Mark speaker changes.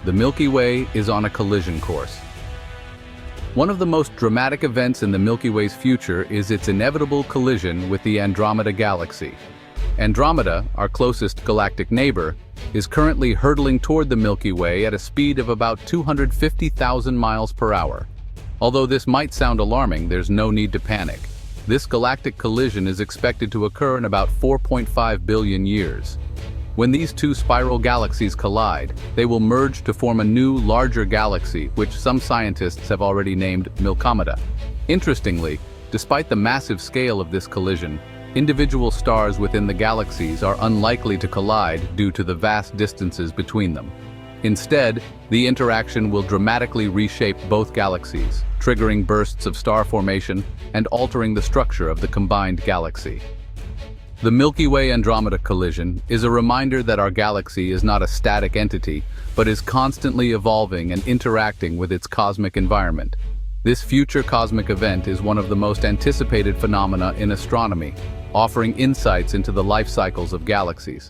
Speaker 1: The Milky Way is on a collision course. One of the most dramatic events in the Milky Way's future is its inevitable collision with the Andromeda Galaxy. Andromeda, our closest galactic neighbor, is currently hurtling toward the Milky Way at a speed of about 250,000 miles per hour. Although this might sound alarming, there's no need to panic. This galactic collision is expected to occur in about 4.5 billion years. When these two spiral galaxies collide, they will merge to form a new, larger galaxy, which some scientists have already named Milkomeda. Interestingly, despite the massive scale of this collision, individual stars within the galaxies are unlikely to collide due to the vast distances between them. Instead, the interaction will dramatically reshape both galaxies, triggering bursts of star formation and altering the structure of the combined galaxy. The Milky Way-Andromeda collision is a reminder that our galaxy is not a static entity, but is constantly evolving and interacting with its cosmic environment. This future cosmic event is one of the most anticipated phenomena in astronomy, offering insights into the life cycles of galaxies.